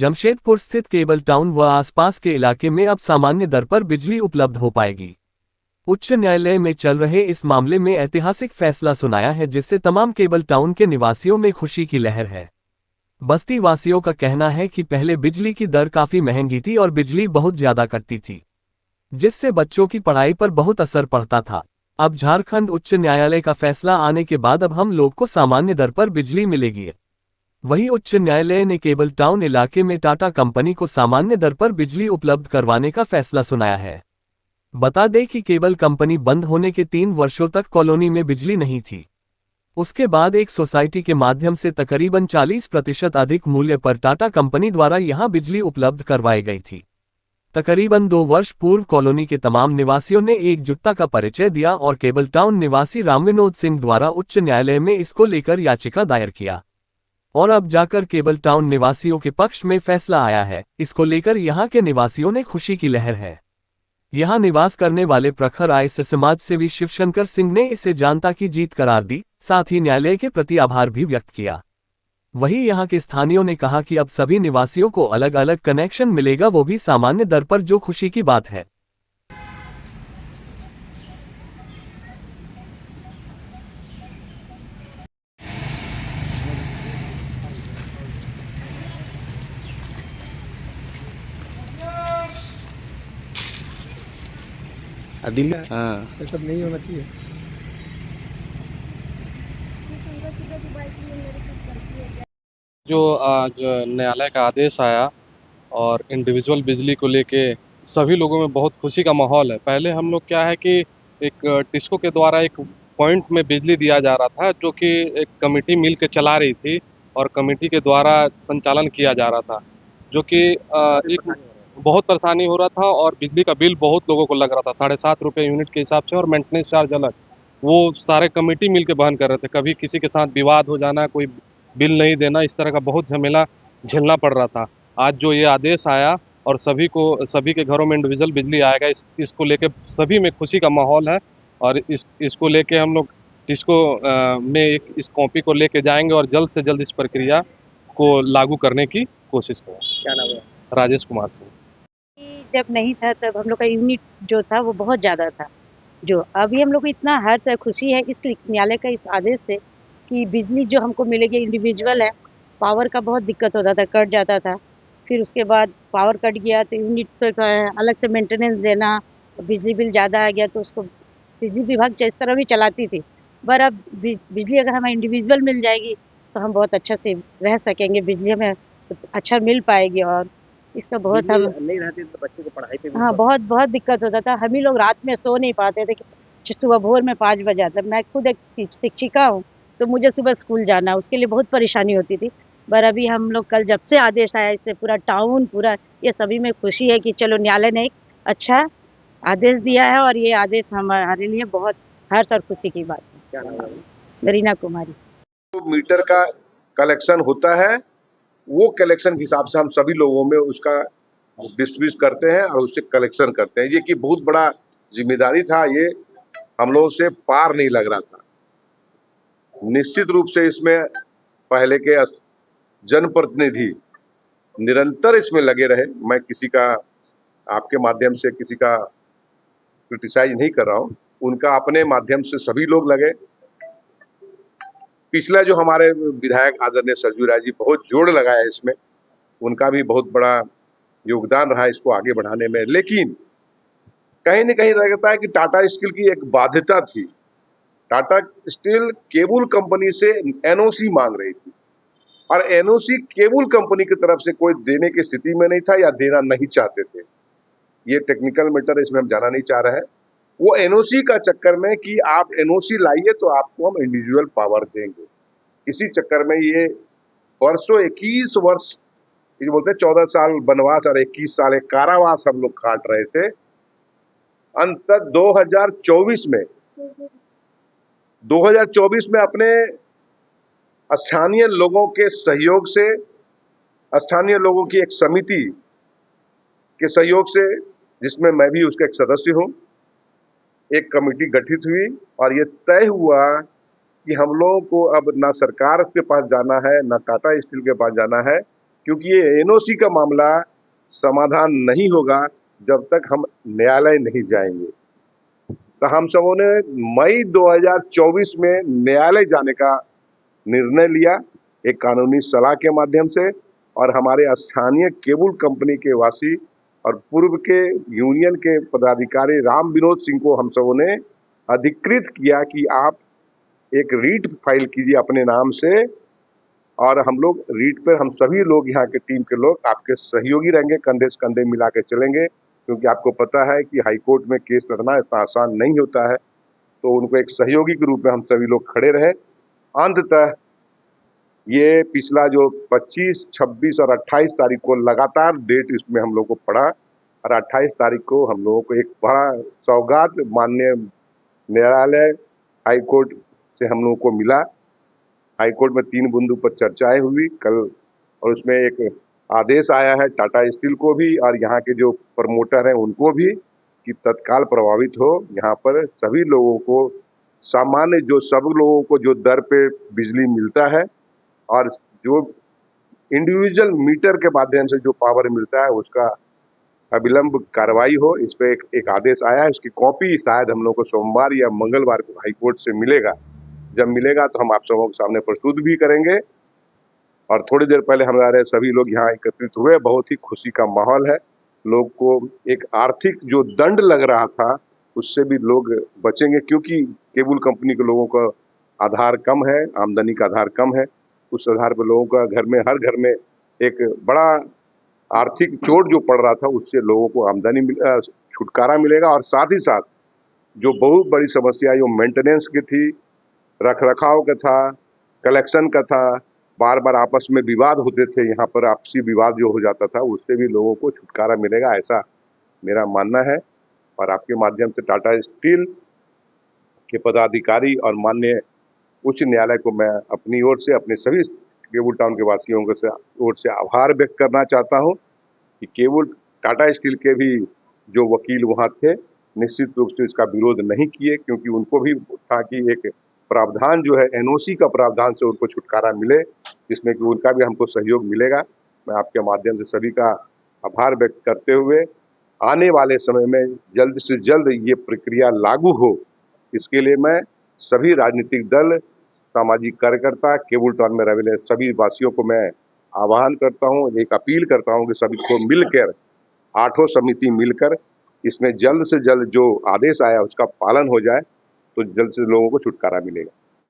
जमशेदपुर स्थित cable town व आसपास के इलाके में अब सामान्य दर पर बिजली उपलब्ध हो पाएगी। उच्च न्यायालय में चल रहे इस मामले में ऐतिहासिक फैसला सुनाया है, जिससे तमाम केबल टाउन के निवासियों में खुशी की लहर है। बस्ती वासियों का कहना है कि पहले बिजली की दर काफी महंगी थी और बिजली बहुत ज्यादा कटती थी, जिससे बच्चों की पढ़ाई पर बहुत असर पड़ता था। अब झारखंड उच्च न्यायालय का फैसला आने के बाद अब हम लोग को सामान्य दर पर बिजली मिलेगी। वहीं उच्च न्यायालय ने केबल टाउन इलाके में टाटा कंपनी को सामान्य दर पर बिजली उपलब्ध करवाने का फैसला सुनाया है। बता दें कि केबल कंपनी बंद होने के 3 वर्षों तक कॉलोनी में बिजली नहीं थी। उसके बाद एक सोसाइटी के माध्यम से तकरीबन 40% अधिक मूल्य पर टाटा कंपनी द्वारा यहां बिजली उपलब्ध करवाई गई थी। तकरीबन 2 वर्ष पूर्व कॉलोनी के तमाम निवासियों ने एकजुटता का परिचय दिया और केबल टाउन निवासी रामविनोद सिंह द्वारा उच्च न्यायालय में इसको लेकर याचिका दायर किया और अब जाकर केबल टाउन निवासियों के पक्ष में फैसला आया है। इसको लेकर यहां के निवासियों ने खुशी की लहर है। यहां निवास करने वाले प्रखर आय से समाज सेवी शिवशंकर सिंह ने इसे जनता की जीत करार दी, साथ ही न्यायालय के प्रति आभार भी व्यक्त किया। वहीं यहां के स्थानीयों ने कहा कि अब सभी निवासियों को अलग अलग कनेक्शन मिलेगा, वो भी सामान्य दर पर, जो खुशी की बात है। दिल्ली हाँ ये सब नहीं होना चाहिए। जो आज न्यायालय का आदेश आया और इंडिविजुअल बिजली को लेके सभी लोगों में बहुत खुशी का माहौल है। पहले हम लोग क्या है कि एक टिस्को के द्वारा एक पॉइंट में बिजली दिया जा रहा था, जो कि एक कमेटी मिल के चला रही थी और कमेटी के द्वारा संचालन किया जा रहा था, जो कि एक बहुत परेशानी हो रहा था और बिजली का बिल बहुत लोगों को लग रहा था, 7.5 रुपये यूनिट के हिसाब से, और मेंटेनेंस चार्ज अलग। वो सारे कमेटी मिल के वहन कर रहे थे। कभी किसी के साथ विवाद हो जाना, कोई बिल नहीं देना, इस तरह का बहुत झमेला झेलना पड़ रहा था। आज जो ये आदेश आया और सभी के घरों में इंडिविजुअल बिजली आएगा, इसको लेके सभी में खुशी का माहौल है। और इसको लेके हम लोग टिस्को में इस कॉपी को लेके जाएंगे और जल्द से जल्द इस प्रक्रिया को लागू करने की कोशिश करेंगे। क्या नाम है? राजेश कुमार सिंह। जब नहीं था तब हम लोग का यूनिट जो था वो बहुत ज़्यादा था। जो अभी हम लोग को इतना हर्ष है, खुशी है इस न्यायालय का इस आदेश से कि बिजली जो हमको मिलेगी इंडिविजुअल है। पावर का बहुत दिक्कत होता था, कट जाता था, फिर उसके बाद पावर कट गया तो यूनिट तो अलग से मेंटेनेंस देना, बिजली बिल ज़्यादा आ गया तो उसको बिजली विभाग इस तरह भी चलाती थी। पर अब बिजली अगर हमें इंडिविजुअल मिल जाएगी तो हम बहुत अच्छा से रह सकेंगे, बिजली हमें अच्छा मिल पाएगी। और इसका बहुत हम नहीं रहती तो बच्चे को पढ़ाई पे भी हाँ, बहुत बहुत दिक्कत होता था। हम ही लोग रात में सो नहीं पाते थे कि सुबह भोर में 5 बज जाता। मैं खुद एक शिक्षिका हूँ, तो मुझे सुबह स्कूल जाना, उसके लिए बहुत परेशानी होती थी। पर अभी हम लोग कल जब से आदेश आया, इससे पूरा टाउन, पूरा ये सभी में खुशी है कि चलो न्यायालय ने एक अच्छा आदेश दिया है और ये आदेश हमारे लिए बहुत हर्ष और खुशी की बात है। क्या नाम है? गरीना कुमारी। तो मीटर का कलेक्शन होता है, वो कलेक्शन के हिसाब से हम सभी लोगों में उसका डिस्ट्रीब्यूट करते हैं और उससे कलेक्शन करते हैं। ये कि बहुत बड़ा जिम्मेदारी था, ये हम लोगों से पार नहीं लग रहा था। निश्चित रूप से इसमें पहले के जनप्रतिनिधि निरंतर इसमें लगे रहे। मैं किसी का, आपके माध्यम से किसी का क्रिटिसाइज नहीं कर रहा हूँ, उनका अपने माध्यम से सभी लोग लगे। पिछला जो हमारे विधायक आदरणीय सरजू राय जी बहुत जोड़ लगाया इसमें, उनका भी बहुत बड़ा योगदान रहा इसको आगे बढ़ाने में। लेकिन कहीं न कहीं लगता है कि टाटा स्टील की एक बाध्यता थी। टाटा स्टील केबल कंपनी से एनओसी मांग रही थी और एनओसी केबल कंपनी की तरफ से कोई देने की स्थिति में नहीं था या देना नहीं चाहते थे। ये टेक्निकल मैटर, इसमें हम जाना नहीं चाह रहे हैं। वो एनओसी का चक्कर में कि आप एनओसी लाइए तो आपको हम इंडिविजुअल पावर देंगे, इसी चक्कर में ये वर्षों 21 वर्ष, ये बोलते हैं 14 साल वनवास और 21 साल एक कारावास हम लोग काट रहे थे। अंत 2024 में अपने स्थानीय लोगों के सहयोग से, स्थानीय लोगों की एक समिति के सहयोग से, जिसमें मैं भी उसका एक सदस्य हूं, एक कमेटी गठित हुई और ये तय हुआ कि हम लोगों को अब ना सरकार के पास जाना है, ना टाटा स्टील के पास जाना है, क्योंकि ये एनओसी का मामला समाधान नहीं होगा जब तक हम न्यायालय नहीं जाएंगे। तो हम सबों ने मई 2024 में न्यायालय जाने का निर्णय लिया, एक कानूनी सलाह के माध्यम से, और हमारे स्थानीय केबल कंपनी के वासी और पूर्व के यूनियन के पदाधिकारी राम विनोद सिंह को हम सबों ने अधिकृत किया कि आप एक रीट फाइल कीजिए अपने नाम से, और हम लोग रीट पर हम सभी लोग यहाँ के टीम के लोग आपके सहयोगी रहेंगे, कंधे से कंधे मिला के चलेंगे, क्योंकि आपको पता है कि हाईकोर्ट में केस लड़ना इतना आसान नहीं होता है। तो उनको एक सहयोगी के रूप में हम सभी लोग खड़े रहे। अंततः ये पिछला जो 25, 26 और 28 तारीख को लगातार डेट इसमें हम लोग को पड़ा, और 28 तारीख को हम लोगों को एक बड़ा सौगात माननीय न्यायालय हाईकोर्ट से हम लोगों को मिला। हाईकोर्ट में 3 बिंदु पर चर्चाएं हुई कल, और उसमें एक आदेश आया है टाटा स्टील को भी और यहाँ के जो प्रमोटर हैं उनको भी कि तत्काल प्रभावित हो यहाँ पर सभी लोगों को सामान्य जो सब लोगों को जो दर पे बिजली मिलता है और जो इंडिविजुअल मीटर के माध्यम से जो पावर मिलता है उसका अविलंब कार्रवाई हो। इस पे एक आदेश आया है, उसकी कॉपी शायद हम लोग को सोमवार या मंगलवार को हाईकोर्ट से मिलेगा। जब मिलेगा तो हम आप सबों के सामने प्रस्तुत भी करेंगे। और थोड़ी देर पहले हमारे सभी लोग यहाँ एकत्रित हुए, बहुत ही खुशी का माहौल है। लोग को एक आर्थिक जो दंड लग रहा था उससे भी लोग बचेंगे, क्योंकि केबल कंपनी के लोगों का आधार कम है, आमदनी का आधार कम है। उस आधार पर लोगों का घर में हर घर में एक बड़ा आर्थिक चोट जो पड़ रहा था उससे लोगों को आमदनी छुटकारा मिलेगा। और साथ ही साथ जो बहुत बड़ी समस्या जो मेंटेनेंस की थी, रखरखाव का था, कलेक्शन का था, बार बार आपस में विवाद होते थे, यहाँ पर आपसी विवाद जो हो जाता था उससे भी लोगों को छुटकारा मिलेगा, ऐसा मेरा मानना है। और आपके माध्यम से टाटा स्टील के पदाधिकारी और माननीय उच्च न्यायालय को मैं अपनी ओर से अपने सभी केबल टाउन के वासियों के ओर से आभार व्यक्त करना चाहता हूँ कि केबल टाटा स्टील के भी जो वकील वहाँ थे निश्चित रूप से इसका विरोध नहीं किए, क्योंकि उनको भी था कि एक प्रावधान जो है एनओसी का प्रावधान से उनको छुटकारा मिले, जिसमें कि उनका भी हमको सहयोग मिलेगा। मैं आपके माध्यम से सभी का आभार व्यक्त करते हुए आने वाले समय में जल्द से जल्द ये प्रक्रिया लागू हो, इसके लिए मैं सभी राजनीतिक दल, सामाजिक कार्यकर्ता, केबल टाउन में रहने सभी वासियों को मैं आह्वान करता हूँ, एक अपील करता हूँ कि सभी को मिलकर 8 समिति मिलकर इसमें जल्द से जल्द जो आदेश आया उसका पालन हो जाए, तो जल्द से लोगों को छुटकारा मिलेगा।